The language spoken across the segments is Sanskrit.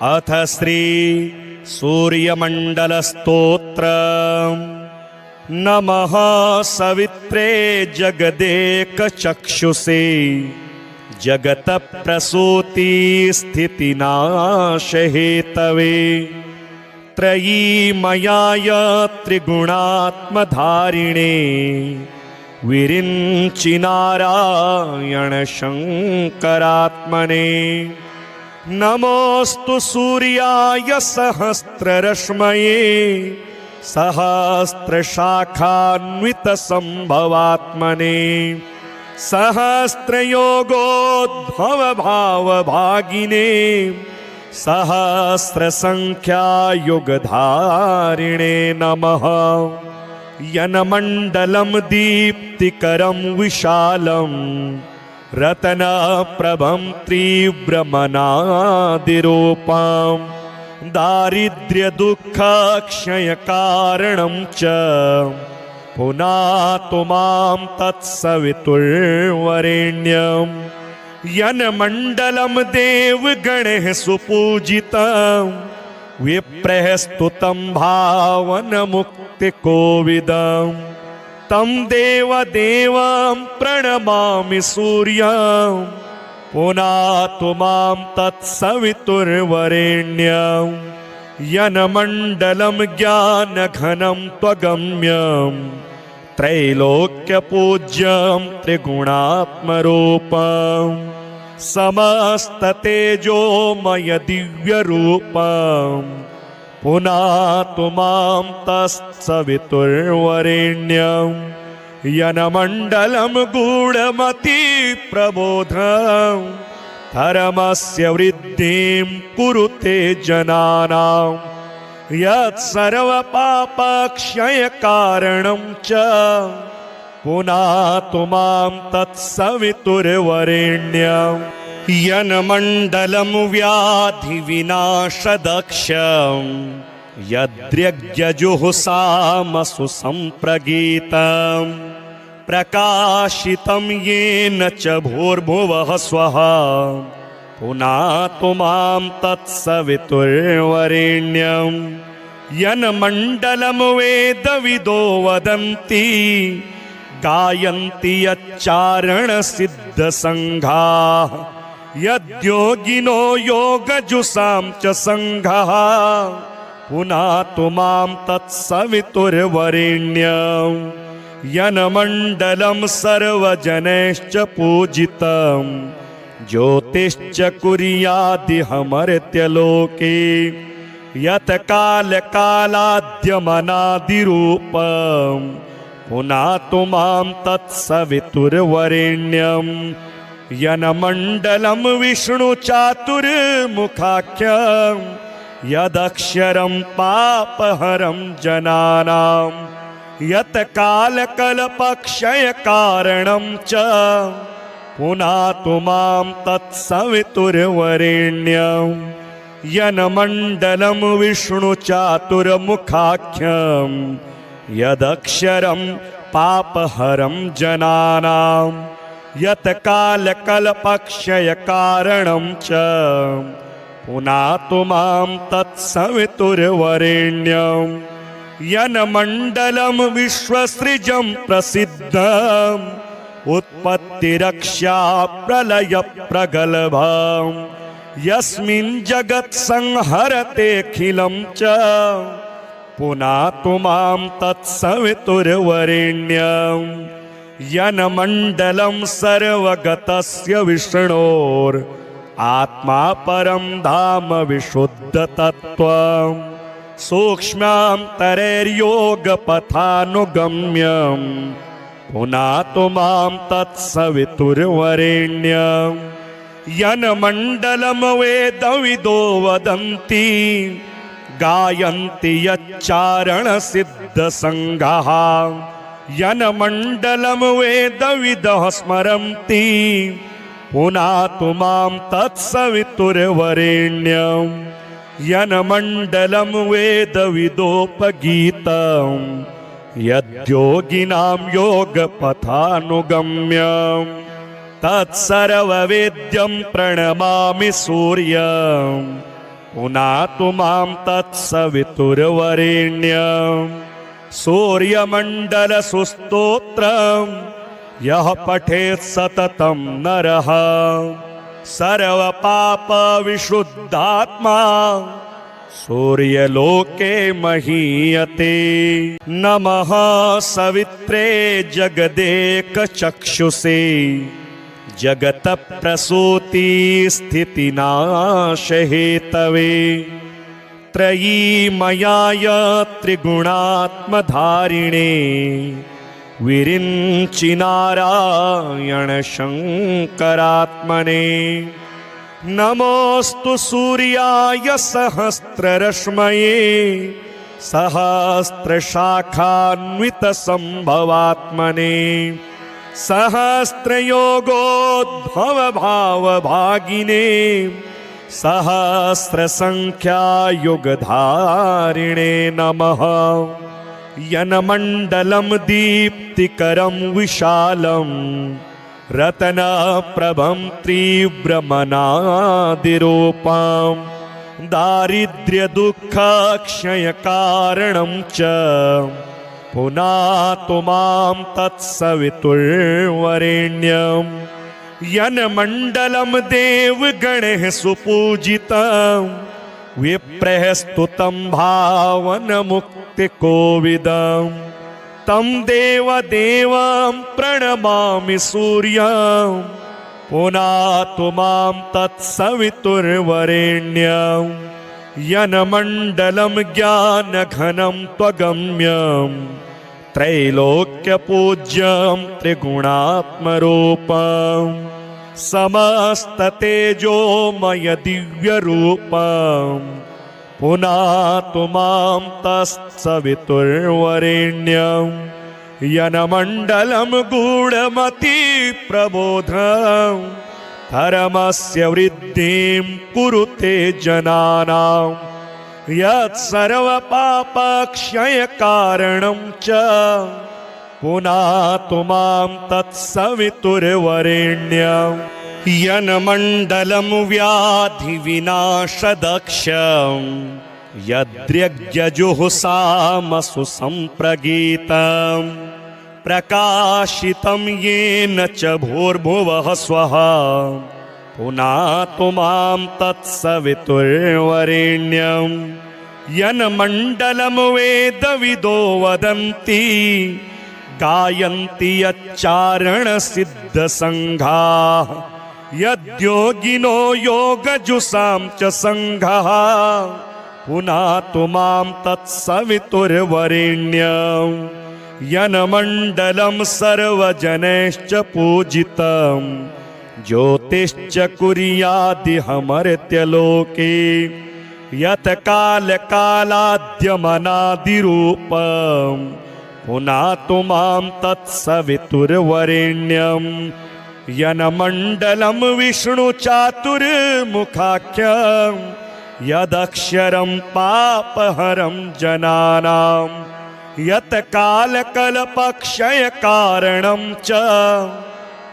अथ श्री सूर्यमण्डलस्तोत्रम्। नमः सवित्रे जगदेकचक्षुषे जगतप्रसूतिस्थितिनाशहेतवे त्रयीमयाय त्रिगुणात्मधारिणे विरिञ्चिनारायण शङ्करात्मने। नमोऽस्तु सूर्याय सहस्ररश्मये सहस्रशाखान्वितसम्भवात्मने सहस्रयोगोद्भवभावभागिने सहस्रसङ्ख्यायुगधारिणे नमः। यन्मण्डलं दीप्तिकरं विशालं रत्नप्रभं तीव्रमनादिरूपं दारिद्र्यदुःखक्षयकारणं च पुनातु मां तत्सवितुर्वरेण्यं। यन्मण्डलं देवगणैः सुपूजितं विप्रैः स्तुतं भावनमुक्तिकोविदं तं देवदेवं प्रणमामि सूर्यं पुनातु मां तत्सवितुर्वरेण्यं। यन्मण्डलं ज्ञानघनं त्वगम्यं त्रैलोक्यपूज्यं त्रिगुणात्मरूपं समस्ततेजोमय दिव्यरूपं पुनातु मां तत्सवितुर्वरेण्यं। यन्मण्डलं गूढमतिप्रबोधं धर्मस्य वृद्धिं कुरुते जनानां यत्सर्वपापक्षयकारणं च पुनातु मां तत्सवितुर्वरेण्यं। यन्मण्डलं व्याधिविनाशदक्षं यद्यज्ञजुहुसामसु सम्प्रगीतं प्रकाशितं येन च भूर्भुवः स्वः पुनातु मां तत्सवितुर्वरेण्यं। यन्मण्डलं वेदविदो वदन्ति गायन्ति यच्चारणसिद्धसङ्घाः यद्योगिनो योगजुषां च सङ्घः पुनातु मां तत्सवितुर्वरेण्यं। यन्मण्डलं सर्वजनैश्च पूजितं ज्योतिश्च कुर्यादिहमर्त्यलोके यत् कालकालाद्यमनादिरूपं पुनातु मां तत्सवितुर्वरेण्यं। यन्मण्डलं विष्णुचातुर्मुखाख्यं यदक्षरं पापहरं जनानां यत् कालकल्पक्षयकारणं च पुनातु मां तत्सवितुर्वरेण्यं। यन्मण्डलं विष्णुचातुर्मुखाख्यं यदक्षरं पापहरं जनानां यत् कालकल्पक्षयकारणं च पुनातु मां तत्सवितुर्वरेण्यं। यन्मण्डलं विश्वसृजं प्रसिद्धम् उत्पत्तिरक्षा प्रलयप्रगल्भं यस्मिन् जगत्संहरतेऽखिलं च पुनातु मां तत्सवितुर्वरेण्यं। यन्मण्डलं सर्वगतस्य विष्णोरात्मा परं धाम विशुद्धतत्त्वं सूक्ष्मान्तरैर्योगपथानुगम्यं पुनातु मां तत्सवितुर्वरेण्यं। यन्मण्डलं वेदविदो वदन्ति गायन्ति यच्चारणसिद्धसङ्घाः यन्मण्डलं वेदविदः स्मरन्ति पुनातु मां तत्सवितुर्वरेण्यं। यन्मण्डलं वेदविदोपगीतं यद्योगिनां योगपथानुगम्यं तत्सर्ववेद्यं प्रणमामि सूर्यं पुनातु मां तत्सवितुर्वरेण्यं सूर्यमण्डलसुस्तोत्रं यः पठेत् सततं नरः सर्वपापविशुद्धात्मा सूर्यलोके महीयते। नमः सवित्रे जगदेकचक्षुषे जगतप्रसूति स्थितिनाशहेतवे त्रयीमयाय त्रिगुणात्मधारिणे विरिञ्चिनारायण शङ्करात्मने। नमोऽस्तु सूर्याय सहस्ररश्मये सहस्रशाखान्वितसम्भवात्मने सहस्रयोगोद्भवभावभागिने सहस्रसङ्ख्यायुगधारिणे नमः। यन्मण्डलं दीप्तिकरं विशालं रत्नप्रभं तीव्रमनादिरूपं दारिद्र्यदुःखक्षयकारणं च पुनातु मां तत्सवितुर्वरेण्यं। यन्मण्डलं देवगणैः सुपूजितं विप्रैः स्तुतं भावनमुक्तिकोविदं तं देवदेवं प्रणमामि सूर्यं पुनातु मां तत्सवितुर्वरेण्यं। यन्मण्डलं ज्ञानघनं त्वगम्यं त्रैलोक्यपूज्यं त्रिगुणात्मरूपं समस्ततेजोमय दिव्यरूपं पुनातु मां तत्सवितुर्वरेण्यं। यन्मण्डलं गूढमतिप्रबोधं धर्मस्य वृद्धिं कुरुते जनानां यत्सर्वपापक्षयकारणं च पुनातु मां तत्सवितुर्वरेण्यं। यन्मण्डलं व्याधिविनाशदक्षं यद्यज्ञजुहुषामसु सम्प्रगीतं प्रकाशितं येन च भूर्भुवः स्वः पुनातु मां तत्सवितुर्वरेण्यं। यन्मण्डलं वेदविदो वदन्ति गायन्ति यच्चारणसिद्धसङ्घाः यद्योगिनो योगजुषां च सङ्घः पुनातु मां तत्सवितुर्वरेण्यं। यन्मण्डलं सर्वजनैश्च पूजितं ज्योतिश्च कुर्यादिहमर्त्यलोके यत् कालकालाद्यमनादिरूपं पुनातु मां तत्सवितुर्वरेण्यं। यन्मण्डलं विष्णुचातुर्मुखाख्यं यदक्षरं पापहरं जनानां यत् कालकल्पक्षयकारणं च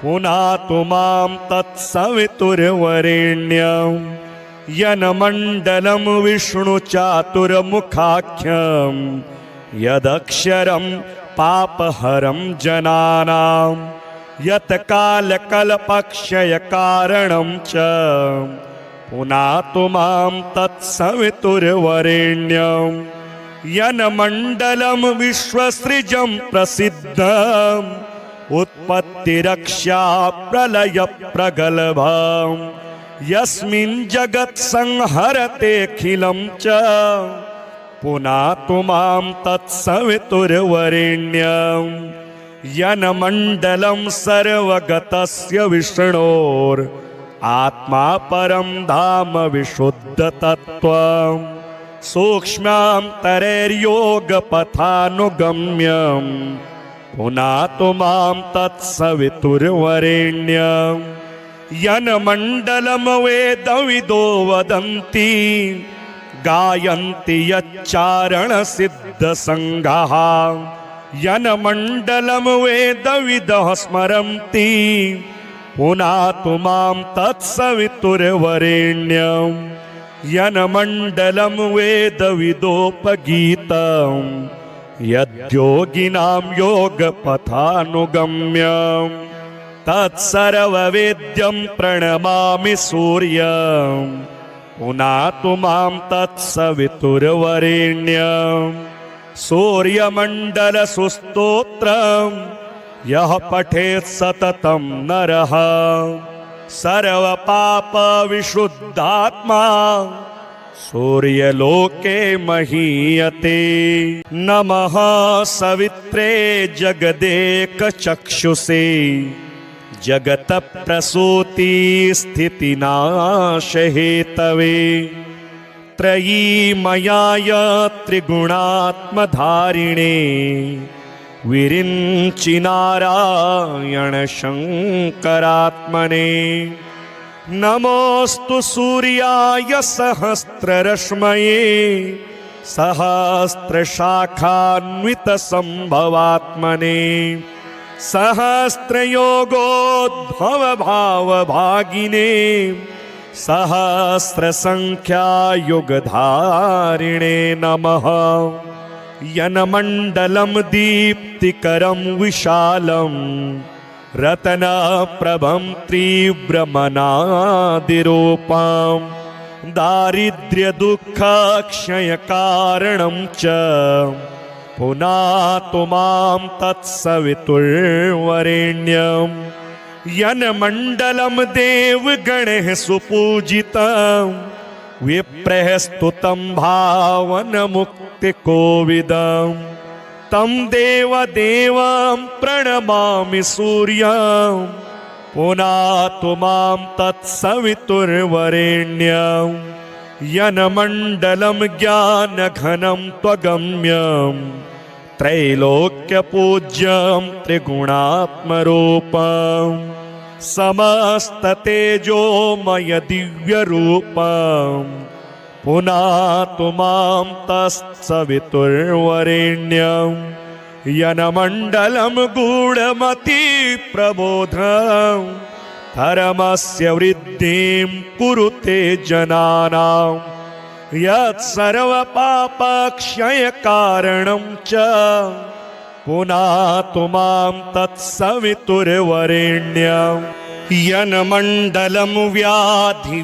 पुनातु मां तत्सवितुर्वरेण्यं। यन्मण्डलं विष्णुचातुर्मुखाख्यं यदक्षरं पापहरं जनानां यत् कालकल्पक्षयकारणं च पुनातु मां तत्सवितुर्वरेण्यं। यन्मण्डलं विश्वसृजं प्रसिद्धम् उत्पत्तिरक्षा प्रलयप्रगल्भं यस्मिन् जगत्संहरतेऽखिलं च पुनातु मां तत्सवितुर्वरेण्यं। यन्मण्डलं सर्वगतस्य विष्णोर् आत्मा परं धाम विशुद्धतत्त्वं सूक्ष्मान्तरैर्योगपथानुगम्यं पुनातु मां तत्सवितुर्वरेण्यं। यन्मण्डलं वेदविदो वदन्ति गायन्ति यच्चारणसिद्धसङ्घाः यन्मण्डलं वेदविदः स्मरन्ति पुनातु मां तत्सवितुर्वरेण्यं। यन्मण्डलं वेदविदोपगीतं यद्योगिनां योगपथानुगम्यं तत्सर्ववेद्यं प्रणमामि सूर्यं पुनातु मां तत्सवितुर्वरेण्यं सूर्यमण्डलसुस्तोत्रं यः पठेत् सततं नरः सर्वपापविशुद्धात्मा सूर्यलोके महीयते। नमः सवित्रे जगदेकचक्षुषे जगतप्रसूति स्थितिनाशहेतवे त्रयीमयाय त्रिगुणात्मधारिणे विरिञ्चिनारायण शङ्करात्मने। नमोऽस्तु सूर्याय सहस्ररश्मये सहस्रशाखान्वितसम्भवात्मने सहस्रयोगोद्भवभावभागिने सहस्रसङ्ख्यायुगधारिणे नमः। यन्मण्डलं दीप्तिकरं विशालं रत्नप्रभं तीव्रमनादिरूपं दारिद्र्यदुःखक्षयकारणं च पुनातु मां तत्सवितुर्वरेण्यं। यन्मण्डलं देवगणैः सुपूजितं विप्रैः स्तुतं भावनमुक्तिकोविदं तं देवदेवं प्रणमामि सूर्यं पुनातु मां तत्सवितुर्वरेण्यं। यन्मण्डलं ज्ञानघनं त्वगम्यं त्रैलोक्यपूज्यं त्रिगुणात्मरूपं समस्ततेजोमय दिव्यरूपं पुनातु मां तत्सवितुर्वरेण्यं। यन्मण्डलं गूढमतिप्रबोधं धर्मस्य वृद्धिं कुरुते जनानां यत्सर्वपापक्षयकारणं च पुनातु मां तत्सवितुर्वरेण्यं। यन्मण्डलं व्याधिविनाशदक्षं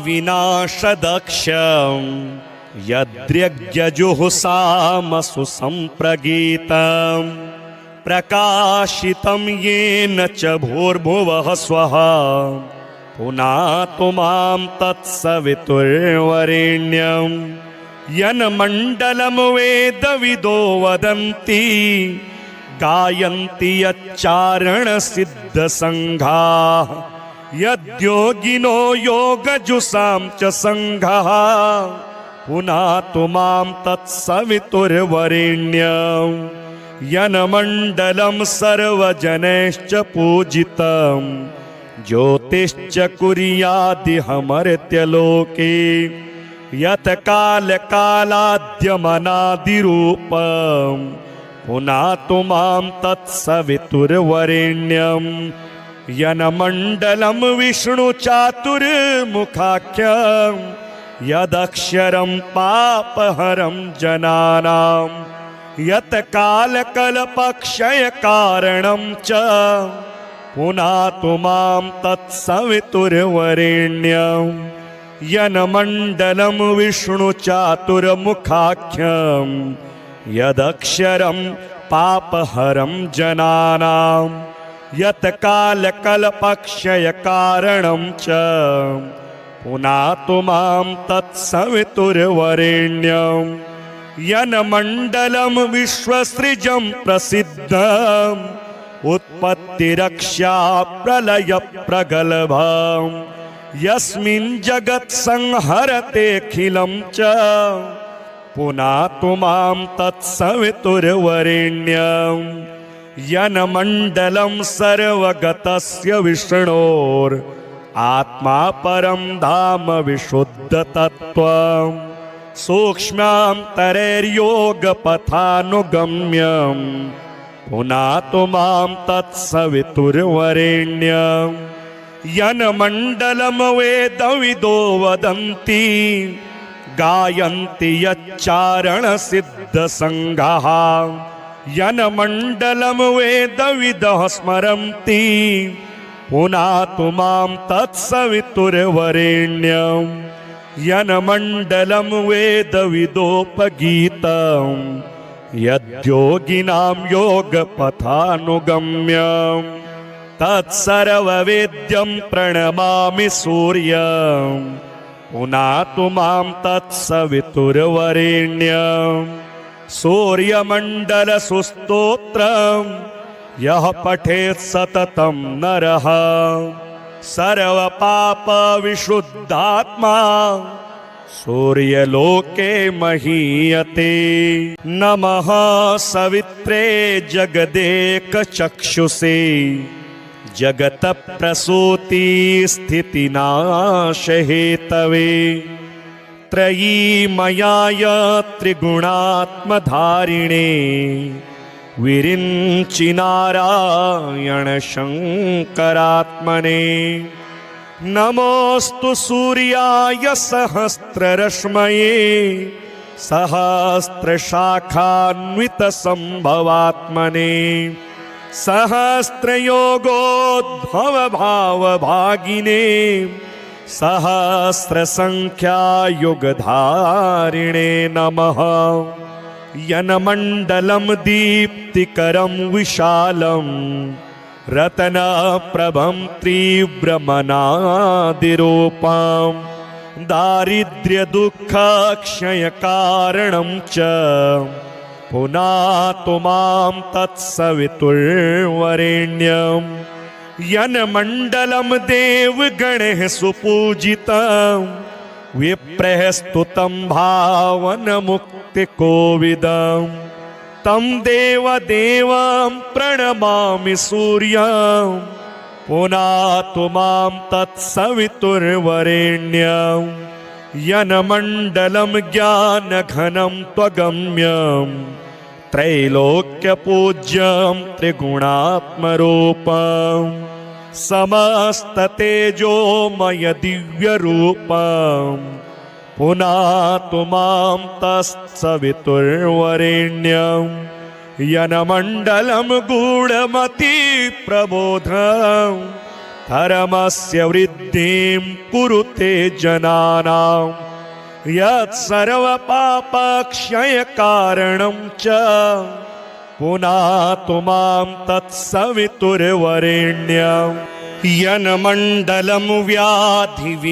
यद्यज्ञजुहुसामसु सम्प्रगीतं प्रकाशितं येन च भूर्भुवः स्वः पुनातु मां तत्सवितुर्वरेण्यं। यन्मण्डलं वेदविदो वदन्ति गायन्ति यच्चारणसिद्धसङ्घाः यद्योगिनो योगजुषां च सङ्घः पुनातु मां तत्सवितुर्वरेण्यं। यन्मण्डलं सर्वजनैश्च पूजितं ज्योतिश्च कुर्यादिहमर्त्यलोके यत् कालकालाद्यमनादिरूपं पुनातु मां तत्सवितुर्वरेण्यं। यन्मण्डलं विष्णुचातुर्मुखाख्यं यदक्षरं पापहरं जनानां यत् कालकल्पक्षयकारणं च पुनातु मां तत्सवितुर्वरेण्यं। यन्मण्डलं विष्णुचातुर्मुखाख्यं यदक्षरं पापहरं जनानां यत् कालकल्पक्षयकारणं च पुनातु मां तत्सवितुर्वरेण्यं। यन्मण्डलं विश्वसृजं प्रसिद्धं उत्पत्तिरक्षा प्रलयप्रगल्भं यस्मिन् जगत्संहरतेऽखिलं च पुनातु मां तत्सवितुर्वरेण्यं। यन्मण्डलं सर्वगतस्य विष्णोर् आत्मा परं धाम विशुद्धतत्त्वं सूक्ष्मान्तरैर्योगपथानुगम्यं पुनातु मां तत्सवितुर्वरेण्यं। यन्मण्डलं वेदविदो वदन्ति गायन्ति यच्चारणसिद्धसङ्घाः यन्मण्डलं वेदविदः स्मरन्ति पुनातु मां तत्सवितुर्वरेण्यं यन्मण्डलं वेदविदोपगीतं यद्योगिनां योगपथानुगम्यं तत्सर्ववेद्यं प्रणमामि सूर्यं पुनातु मां तत्सवितुर्वरेण्यं सूर्यमण्डलसुस्तोत्रं यः पठेत् सततं नरः सर्वपापविशुद्धात्मा सूर्यलोके महीयते। नमः सवित्रे जगदेकचक्षुषे जगत्प्रसूति स्थितिनाशहेतवे त्रयीमयाय त्रिगुणात्मधारिणे विरिञ्चि नारायण शङ्करात्मने। नमोऽस्तु सूर्याय सहस्ररश्मये सहस्रशाखान्वितसम्भवात्मने सहस्रयोगोद्भवभावभागिने सहस्रसङ्ख्यायुगधारिणे नमः। यन्मण्डलं दीप्तिकरं विशालं रत्नप्रभं तीव्रमनादिरूपं दारिद्र्यदुःखक्षयकारणं च पुनातु मां तत्सवितुर्वरेण्यं यन्मण्डलं देवगणैः सुपूजितं विप्रैः स्तुतं भावनमुक्तिकोविदं तं देवदेवं प्रणमामि सूर्यं पुनातु मां तत्सवितुर्वरेण्यं यन्मण्डलं ज्ञानघनं त्वगम्यं त्रैलोक्यपूज्यं त्रिगुणात्मरूपं समस्ततेजोमय दिव्यरूपं पुनातु मां तत्सवितुर्वरेण्यं यन्मण्डलं गूढमतिप्रबोधं धर्मस्य वृद्धिं कुरुते जनानां यत्सर्वपापक्षयकारणं च पुनातु मां तत्सवितुर्वरेण्यं यन्मण्डलं व्याधिविनाशदक्षं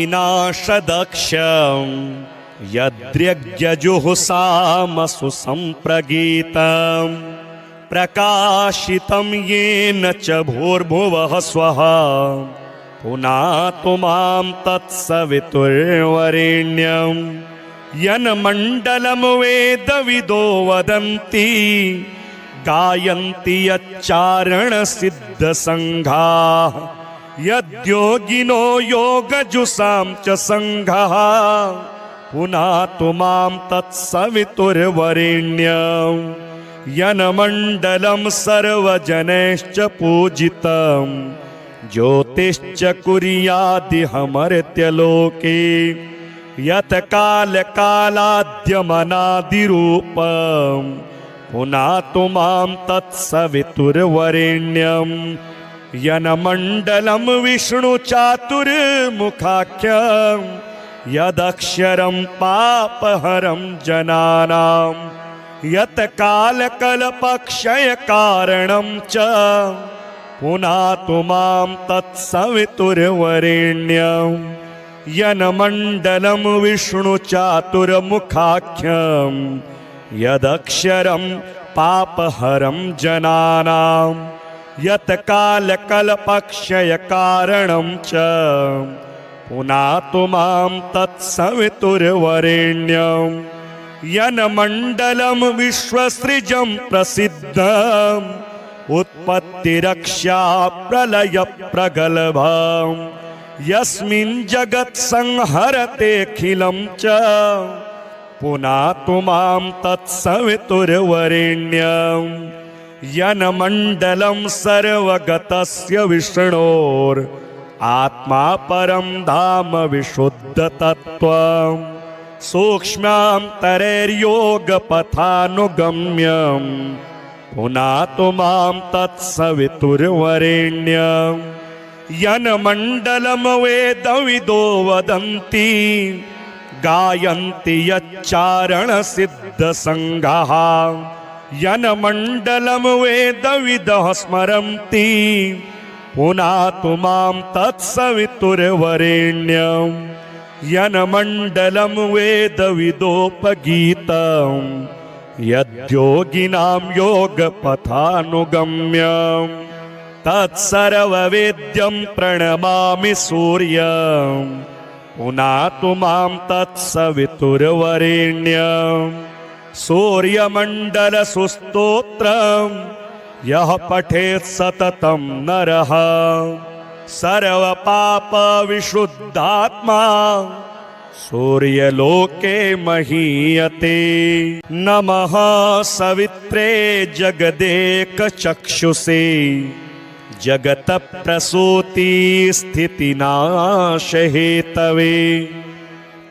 यद्यज्ञजुहुसामसु सम्प्रगीतं प्रकाशितं येन च भूर्भुवः स्वः पुनातु मां तत्सवितुर्वरेण्यं यन्मण्डलं वेदविदो वदन्ति गायन्ति यच्चारणसिद्धसङ्घाः यद्योगिनो योगजुषां च सङ्घः पुनातु मां तत्सवितुर्वरेण्यं यन्मण्डलं सर्वजनैश्च पूजितं ज्योतिश्च कुर्यादिहमर्त्यलोके यत् कालकालाद्यमनादिरूपं पुनातु मां तत्सवितुर्वरेण्यं यन्मण्डलं विष्णुचातुर्मुखाख्यं यदक्षरं पापहरं जनानां यत् कालकल्पक्षयकारणं च पुनातु मां तत्सवितुर्वरेण्यं यन्मण्डलं विष्णुचातुर्मुखाख्यं यदक्षरं पापहरं जनानां यत् कालकल्पक्षयकारणं च पुनातु मां तत्सवितुर्वरेण्यं यन्मण्डलं विश्वसृजं प्रसिद्धम् उत्पत्तिरक्षा प्रलयप्रगल्भं यस्मिन् जगत्संहरतेऽखिलं च पुनातु मां तत्सवितुर्वरेण्यं यन्मण्डलं सर्वगतस्य विष्णोर् आत्मा परं धाम विशुद्धतत्त्वं सूक्ष्मान्तरैर्योगपथानुगम्यं पुनातु मां तत्सवितुर्वरेण्यं यन्मण्डलं वेदविदो वदन्ति गायन्ति यच्चारणसिद्धसङ्घाः यन्मण्डलं वेदविदः स्मरन्ति पुनातु मां तत्सवितुर्वरेण्यं यन्मण्डलं वेदविदोपगीतं यद्योगिनां योगपथानुगम्यं तत्सर्ववेद्यं प्रणमामि सूर्यं पुनातु मां तत्सवितुर्वरेण्यं सूर्यमण्डलसुस्तोत्रं यः पठेत् सततं नरः सर्वपापविशुद्धात्मा सूर्यलोके महीयते। नमः सवित्रे जगदेकचक्षुषे जगतप्रसूतिस्थितिनाशहेतवे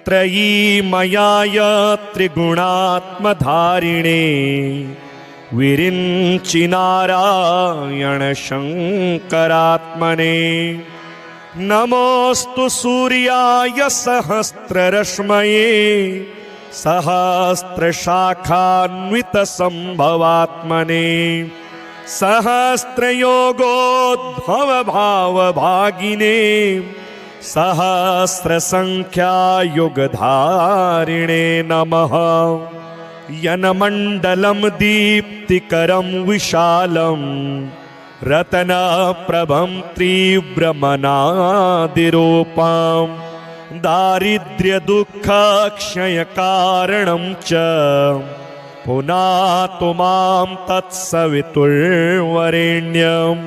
त्रयीमयाय त्रिगुणात्मधारिणे विरिञ्चिनारायण शङ्करात्मने नमोऽस्तु सूर्याय सहस्ररश्मये सहस्रशाखान्वितसम्भवात्मने सहस्रयोगोद्भवभावभागिने सहस्रसङ्ख्यायुगधारिणे नमः यन्मण्डलं दीप्तिकरं विशालं रत्नप्रभं तीव्रमनादिरूपं दारिद्र्यदुःखक्षयकारणं च पुनातु मां तत्सवितुर्वरेण्यं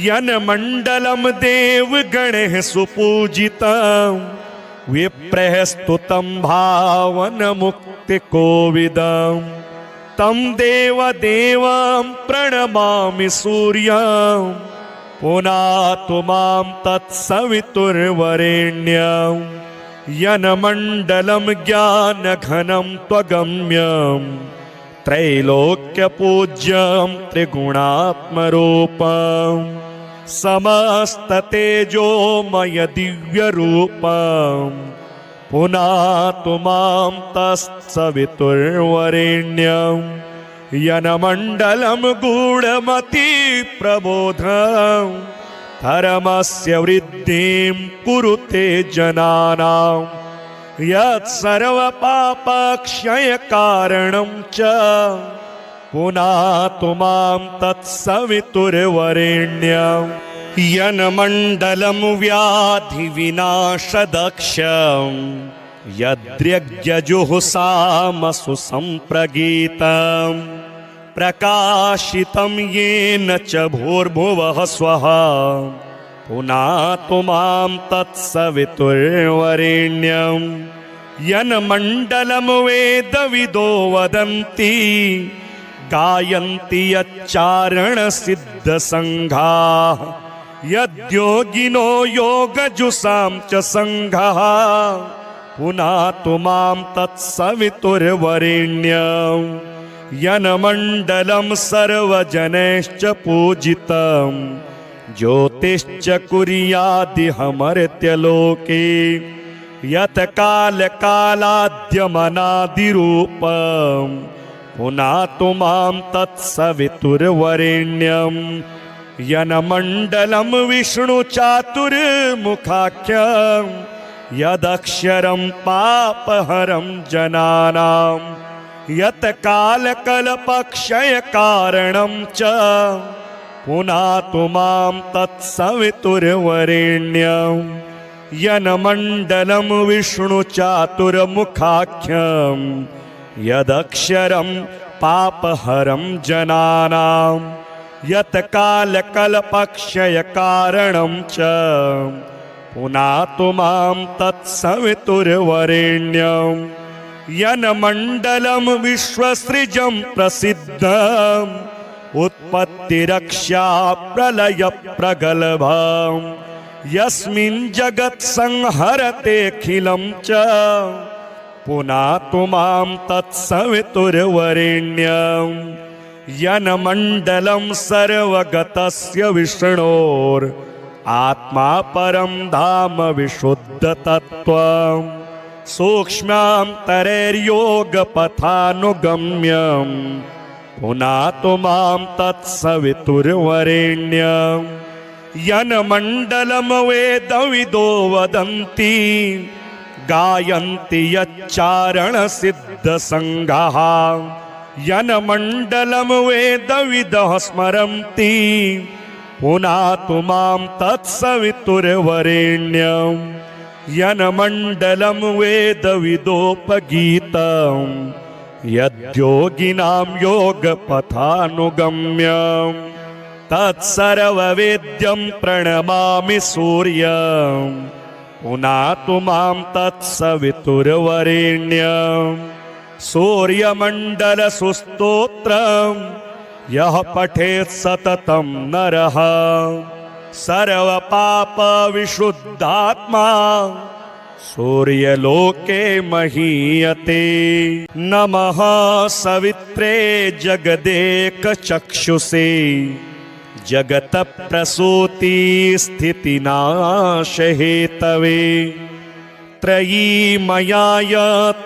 यन्मण्डलं देवगणैः सुपूजितं विप्रैः स्तुतं भावनमुक्तिकोविदं तं देवदेवं प्रणमामि सूर्यं पुनातु मां तत्सवितुर्वरेण्यं यन्मण्डलं ज्ञानघनं त्वगम्यं त्रैलोक्यपूज्यं त्रिगुणात्मरूपं समस्ततेजोमय दिव्यरूपं पुनातु मां तत्सवितुर्वरेण्यं यन्मण्डलं गूढमतिप्रबोधं धर्मस्य वृद्धिं कुरुते जनानां यत्सर्वपापक्षयकारणं च पुनातु मां तत्सवितुर्वरेण्यं यन्मण्डलं व्याधिविनाशदक्षं यद्यज्ञजुहुसामसु सम्प्रगीतं प्रकाशितं येन च भूर्भुवः स्वः पुनातु मां तत्सवितुर्वरेण्यं यन्मण्डलं वेदविदो वदन्ति गायन्ति यच्चारणसिद्धसङ्घाः यद्योगिनो योगजुषां च सङ्घः पुनातु मां तत्सवितुर्वरेण्यं यन्मण्डलं सर्वजनैश्च पूजितं ज्योतिश्च कुर्यादिहमर्त्यलोके यत् कालकालाद्यमनादिरूपं पुनातु मां तत्सवितुर्वरेण्यं यन्मण्डलं विष्णुचातुर्मुखाख्यं यदक्षरं पापहरं जनानां यत् कालकल्पक्षयकारणं च पुनातु मां तत्सवितुर्वरेण्यं यन्मण्डलं विष्णुचातुर्मुखाख्यं यदक्षरं पापहरं जनानां यत् कालकल्पक्षयकारणं च पुनातु मां तत्सवितुर्वरेण्यं यन्मण्डलं विश्वसृजं प्रसिद्धम् उत्पत्तिरक्षा प्रलयप्रगल्भं यस्मिन् जगत् संहरतेऽखिलं च पुनातु मां तत्सवितुर्वरेण्यं यन्मण्डलं सर्वगतस्य विष्णोर् आत्मा परं धाम विशुद्धतत्त्वं सूक्ष्मान्तरैर्योगपथानुगम्यं पुनातु मां तत्सवितुर्वरेण्यं यन्मण्डलं वेदविदो वदन्ति गायन्ति यच्चारणसिद्धसङ्घाः यन्मण्डलं वेदविदः स्मरन्ति पुनातु मां तत्सवितुर्वरेण्यं यन्मण्डलं वेदविदोपगीतं यद्योगिनां योगपथानुगम्यं तत्सर्ववेद्यं प्रणमामि सूर्यं पुनातु मां तत्सवितुर्वरेण्यं सूर्यमण्डलसुस्तोत्रं यः पठेत् सततं नरः सर्वपापविशुद्धात्मा सूर्यलोके महीयते। नमः सवित्रे जगदेकचक्षुषे जगत्प्रसूति स्थितिनाशहेतवे त्रयीमयाय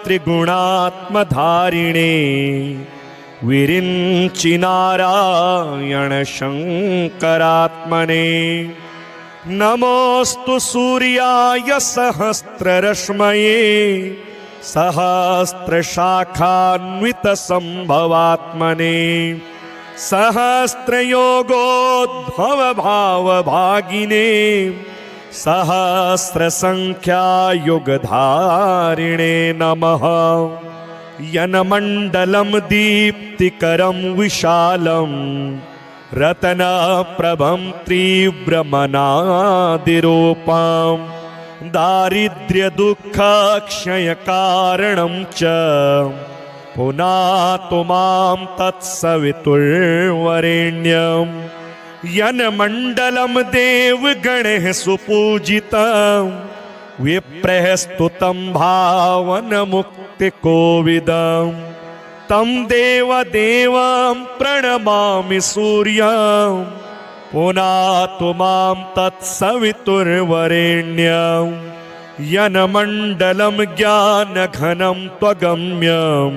त्रिगुणात्मधारिणे विरिञ्चिनारायण शङ्करात्मने नमोऽस्तु सूर्याय सहस्ररश्मये सहस्रशाखान्वितसम्भवात्मने सहस्रयोगोद्भवभावभागिने सहस्रसङ्ख्यायुगधारिणे नमः यन्मण्डलं दीप्तिकरं विशालं रत्नप्रभं तीव्रमनादिरूपं दारिद्र्यदुःखक्षयकारणं च पुनातु मां तत्सवितुर्वरेण्यं यन्मण्डलं देवगणैः सुपूजितं विप्रैः स्तुतं भावनमुक्तिकोविदं तं देवदेवं प्रणमामि सूर्यं पुनातु मां तत्सवितुर्वरेण्यं यन्मण्डलं ज्ञानघनं त्वगम्यं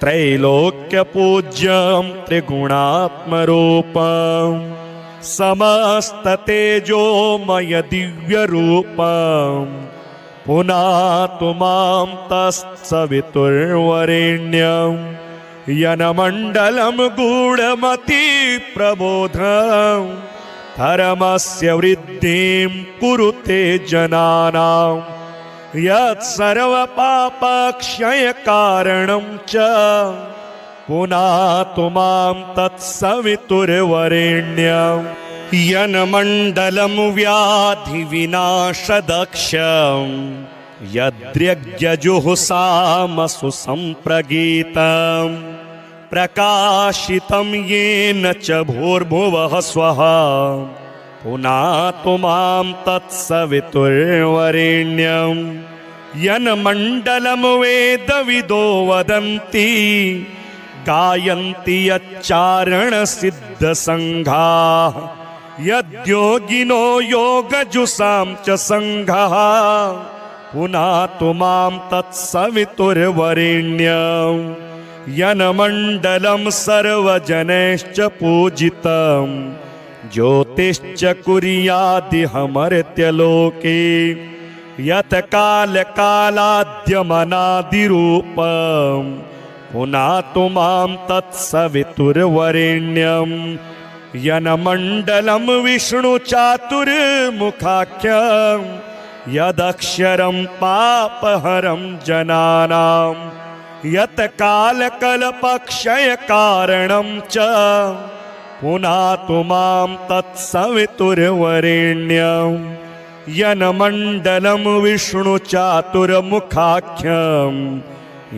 त्रैलोक्यपूज्यं त्रिगुणात्मरूपं समस्ततेजोमय दिव्यरूपं पुनातु मां तत्सवितुर्वरेण्यं यन्मण्डलं गूढमतिप्रबोधं धर्मस्य वृद्धिं कुरुते जनानां यत्सर्वपापक्षयकारणं च पुनातु मां तत्सवितुर्वरेण्यं यन्मण्डलं व्याधिविनाशदक्षं यद्यज्ञजुहुसामसु सम्प्रगीतं प्रकाशितं येन च भूर्भुवः स्वः पुनातु मां तत्सवितुर्वरेण्यं यन्मण्डलं वेदविदो वदन्ति गायन्ति यच्चारणसिद्धसङ्घाः यद्योगिनो योगजुषां च सङ्घः पुनातु मां तत्सवितुर्वरेण्यं यन्मण्डलं सर्वजनैश्च पूजितं ज्योतिश्च कुर्यादिहमर्त्यलोके यत्कालकालाद्यमनादिरूपं पुनातु मां तत्सवितुर्वरेण्यं यन्मण्डलं विष्णुचातुर्मुखाख्यं यदक्षरं पापहरं जनानां यत्कालकल्पक्षयकारणं च पुनातु मां तत्सवितुर्वरेण्यं यन्मण्डलं विष्णुचातुर्मुखाख्यं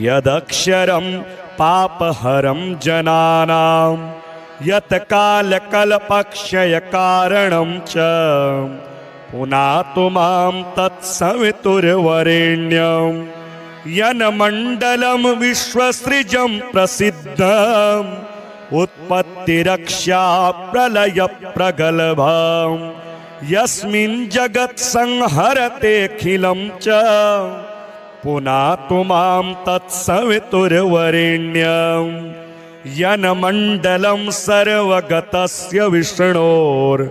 यदक्षरं पापहरं जनानां यत्कालकल्पक्षयकारणं च पुनातु मां तत्सवितुर्वरेण्यं यन्मण्डलं विश्वसृजं प्रसिद्धम् उत्पत्तिरक्षा प्रलयप्रगल्भम् यस्मिन् जगत्संहरतेऽखिलं च पुनातु मां तत्सवितुर्वरेण्यम् यन्मण्डलं सर्वगतस्य विष्णोर्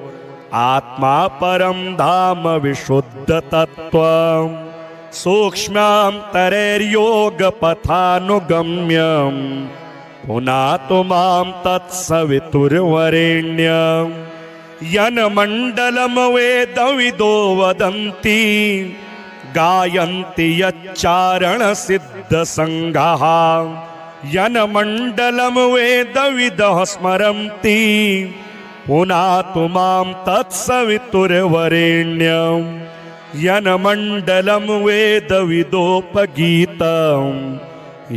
आत्मा परं धाम विशुद्धतत्त्वम् सूक्ष्मान्तरैर्योगपथानुगम्यम् पुनातु मां तत्सवितुर्वरेण्यम् यन्मण्डलं वेदविदो वदन्ति गायन्ति यच्चारणसिद्धसङ्घाः यन्मण्डलं वेदविदः स्मरन्ति पुनातु मां तत्सवितुर्वरेण्यम् यन्मण्डलं वेदविदोपगीतम्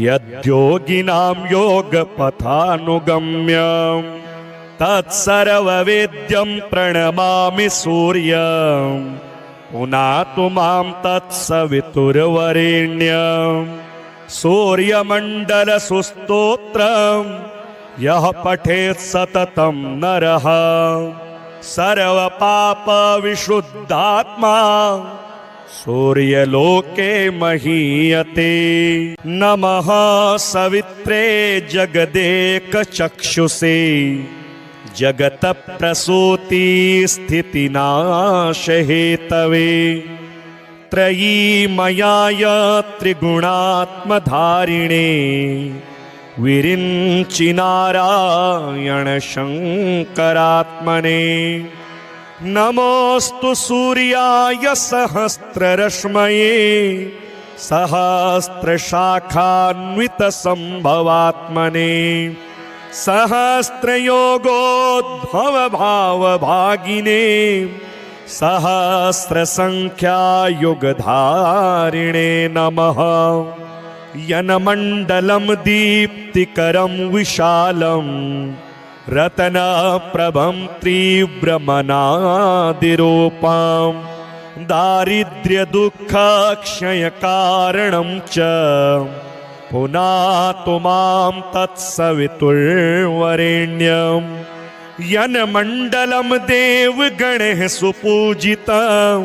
यद्योगिनां योगपथानुगम्यम् तत्सर्ववेद्यं प्रणमामि सूर्यम् पुनातु मां तत्सवितुर्वरेण्यम् सूर्यमण्डलसुस्तोत्रम् यः पठेत् सततं नरः सर्वपापविशुद्धात्मा सूर्यलोके महीयते नमः सवित्रे जगदेकचक्षुषे जगतप्रसूति स्थितिनाशहेतवे त्रयीमयाय त्रिगुणात्मधारिणे विरिञ्चि नारायण शङ्करात्मने नमोऽस्तु सूर्याय सहस्ररश्मये सहस्रशाखान्वितसम्भवात्मने सहस्रयोगोद्भवभावभागिने सहस्रसङ्ख्यायुगधारिणे नमः यन्मण्डलं दीप्तिकरं विशालम् रत्नप्रभं तीव्रमनादिरूपं दारिद्र्यदुःखक्षयकारणं च पुनातु मां तत्सवितुर्वरेण्यम् यन्मण्डलं देवगणैः सुपूजितं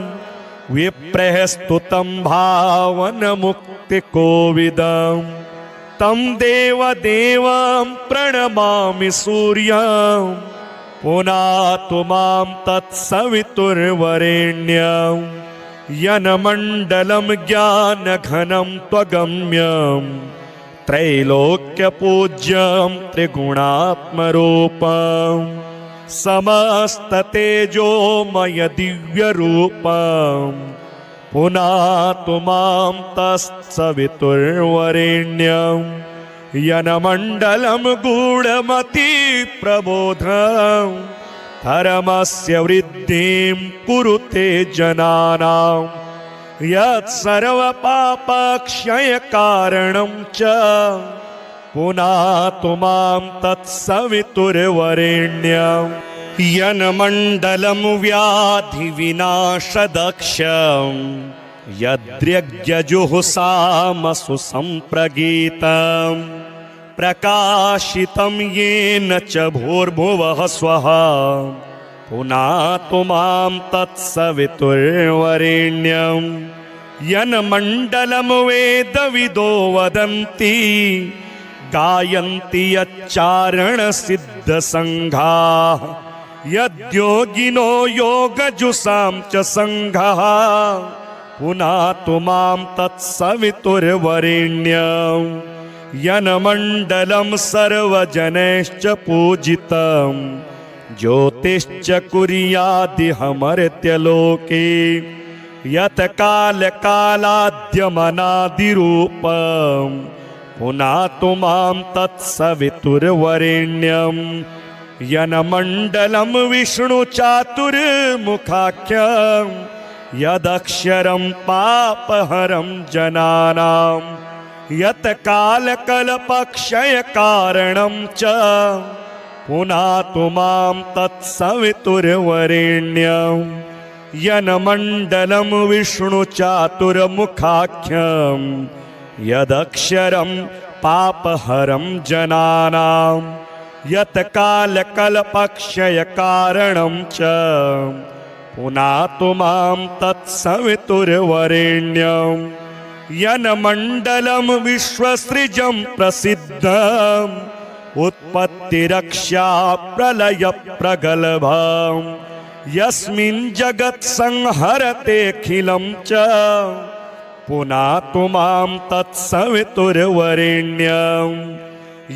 विप्रैः स्तुतं भावनमुक्तिकोविदम् तं देवदेवं प्रणमामि सूर्यं पुनातु मां तत्सवितुर्वरेण्यम् यन्मण्डलं ज्ञानघनं त्वगम्यं त्रैलोक्यपूज्यं त्रिगुणात्मरूपं समस्ततेजोमय दिव्यरूपं पुनातु मां तत्सवितुर्वरेण्यम् यन्मण्डलं गूढमतिप्रबोधं धर्मस्य वृद्धिं कुरुते जनानां यत्सर्वपापक्षयकारणं च पुनातु मां तत्सवितुर्वरेण्यम् यन्मण्डलं व्याधिविनाशदक्षं यद्यज्ञजुहुसामसु सम्प्रगीतं प्रकाशितं येन च भूर्भुवः स्वः पुनातु मां तत्सवितुर्वरेण्यम् यन्मण्डलं वेदविदो वदन्ति गायन्ति यच्चारणसिद्धसङ्घाः यद्योगिनो योगजुषां च सङ्घः पुनातु मां तत्सवितुर्वरेण्यम् यन्मण्डलं सर्वजनैश्च पूजितं ज्योतिश्च कुर्यादिहमर्त्यलोके यत् कालकालाद्यमनादिरूपं पुनातु मां तत्सवितुर्वरेण्यम् यन्मण्डलं विष्णुचातुर्मुखाख्यं यदक्षरं पापहरं जनानां यत् कालकल्पक्षयकारणं च पुनातु मां तत्सवितुर्वरेण्यम् यन्मण्डलं विष्णुचातुर्मुखाख्यं यदक्षरं पापहरं जनानां यत्कालकल्पक्षयकारणं च पुनातु मां तत्सवितुर्वरेण्यं यन्मण्डलं विश्वसृजं प्रसिद्धम् उत्पत्तिरक्षा प्रलयप्रगल्भं यस्मिन् जगत्संहरतेऽखिलं च पुनातु मां तत्सवितुर्वरेण्यं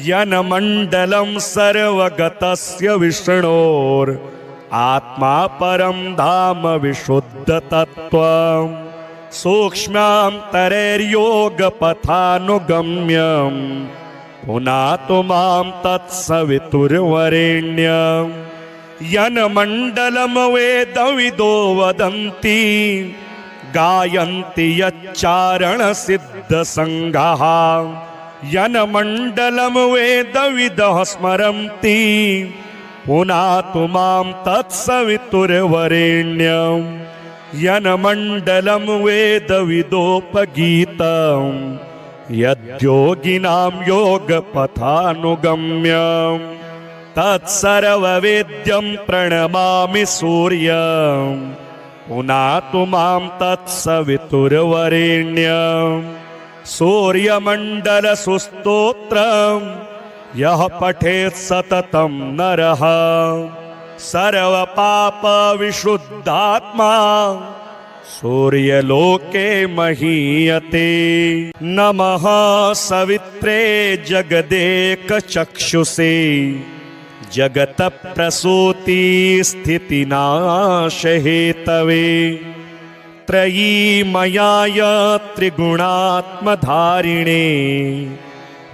यन्मण्डलं सर्वगतस्य विष्णोर् आत्मा परं धाम विशुद्धतत्त्वं सूक्ष्मान्तरैर्योगपथानुगम्यं पुनातु मां तत्सवितुर्वरेण्यं यन्मण्डलं वेदविदो वदन्ति गायन्ति यच्चारणसिद्धसङ्घाः यन्मण्डलं वेदविदः स्मरन्ति पुनातु मां तत्सवितुर्वरेण्यं यन्मण्डलं वेदविदोपगीतं यद्योगिनां योगपथानुगम्यं तत्सर्ववेद्यं प्रणमामि सूर्यं पुनातु मां तत्सवितुर्वरेण्यं सूर्यमण्डलसुस्तोत्रं यः पठेत् सततं नरः सर्वपापविशुद्धात्मा सूर्यलोके महीयते। नमः सवित्रे जगदेकचक्षुषे जगतप्रसूति स्थितिनाशहेतवे त्रयीमयाय त्रिगुणात्मधारिणे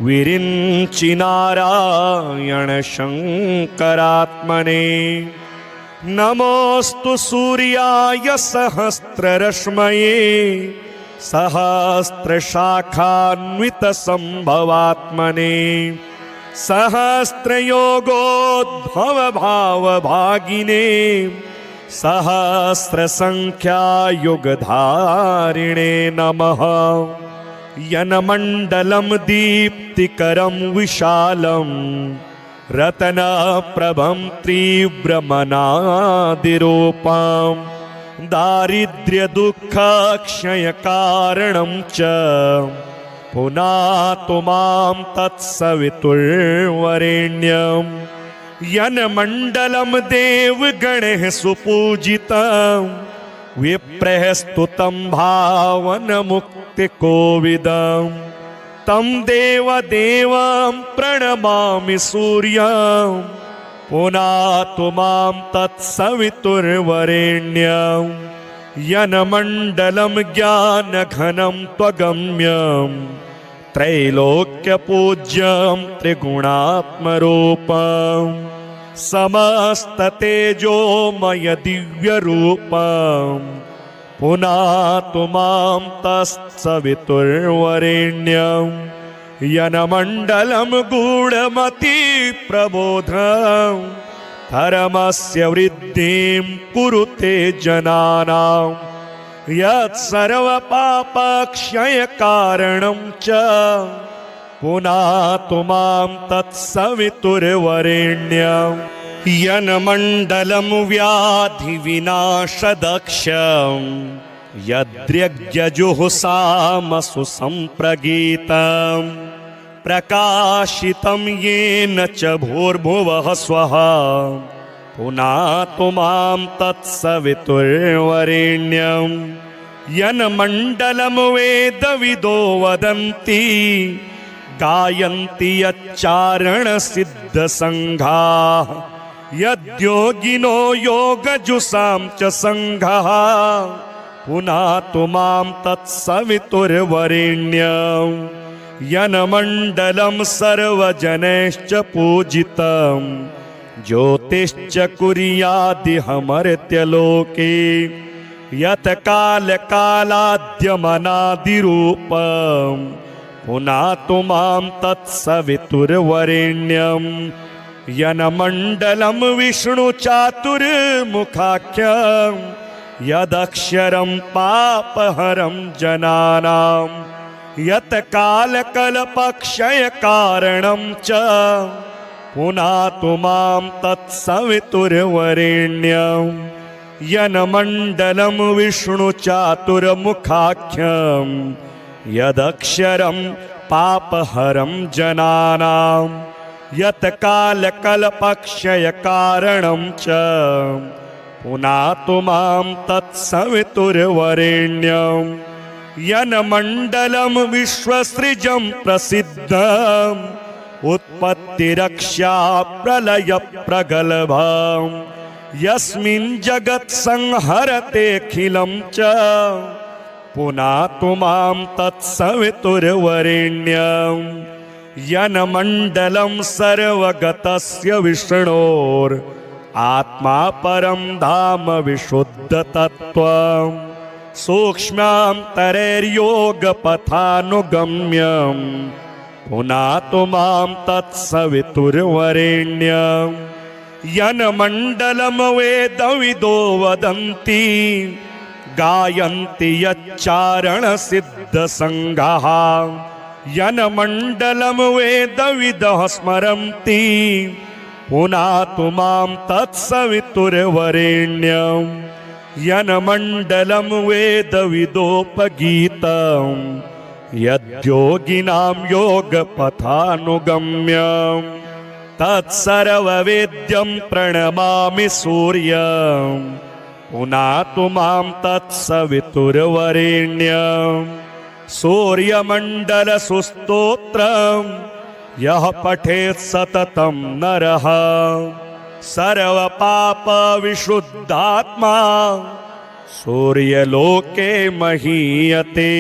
विरिञ्चि नारायण शङ्करात्मने नमोऽस्तु सूर्याय सहस्ररश्मये सहस्रशाखान्वितसम्भवात्मने सहस्रयोगोद्भवभावभागिने सहस्रसङ्ख्यायुगधारिणे नमः यन्मण्डलं दीप्तिकरं विशालं रत्नप्रभं तीव्रमनादिरूपं दारिद्र्यदुःखक्षयकारणं च पुनातु मां तत्सवितुर्वरेण्यं यन्मण्डलं देवगणैः सुपूजितं विप्रैः स्तुतं भावनमुक्तिकोविदं तं देवदेवं प्रणमामि सूर्यं पुनातु मां तत्सवितुर्वरेण्यं यन्मण्डलं ज्ञानघनं त्वगम्यं त्रैलोक्यपूज्यं त्रिगुणात्मरूपं समस्ततेजोमय दिव्यरूपं पुनातु मां तत्सवितुर्वरेण्यं यन्मण्डलं गूढमतिप्रबोधं धर्मस्य वृद्धिं कुरुते जनानां यत्सर्वपापक्षयकारणं च पुनातु मां तत्सवितुर्वरेण्यं यन्मण्डलं व्याधिविनाशदक्षं यद्यज्ञजुहुसामसु सम्प्रगीतं प्रकाशितं येन च भूर्भुवः स्वः पुनातु मां तत्सवितुर्वरेण्यं यन्मण्डलं वेदविदो वदन्ति गायन्ति यच्चारणसिद्धसङ्घाः यद्योगिनो योगजुषां च सङ्घः पुनातु मां तत्सवितुर्वरेण्यं यन्मण्डलं सर्वजनैश्च पूजितं ज्योतिश्च कुर्यादिहमर्त्यलोके यत्कालकालाद्यमनादिरूपं पुनातु मां तत्सवितुर्वरेण्यं यन्मण्डलं विष्णुचातुर्मुखाख्यं यदक्षरं पापहरं जनानां यत् कालकल्पक्षयकारणं च पुनातु मां तत्सवितुर्वरेण्यं यन्मण्डलं विष्णुचातुर्मुखाख्यं यदक्षरं पापहरं जनानां यत् कालकल्पक्षयकारणं च पुनातु मां तत्सवितुर्वरेण्यं यन्मण्डलं विश्वसृजं प्रसिद्धम् उत्पत्तिरक्षा प्रलयप्रगल्भं यस्मिन् जगत्संहरतेऽखिलं च पुनातु मां तत्सवितुर्वरेण्यं यन्मण्डलं सर्वगतस्य विष्णोर् आत्मा परं धाम विशुद्धतत्त्वं सूक्ष्मान्तरैर्योगपथानुगम्यं पुनातु मां तत्सवितुर्वरेण्यं यन्मण्डलं वेदविदो वदन्ति गायन्ति यच्चारणसिद्धसङ्घाः यन्मण्डलं वेदविदः स्मरन्ति पुनातु मां तत्सवितुर्वरेण्यं यन्मण्डलं वेदविदोपगीतं यद्योगिनां योगपथानुगम्यं तत्सर्ववेद्यं प्रणमामि सूर्यं पुनातु मां तत्सवितुर्वरेण्यं सूर्यमण्डलसुस्तोत्रं यः पठेत् सततं नरः सर्वपापविशुद्धात्मा सूर्यलोके महीयते।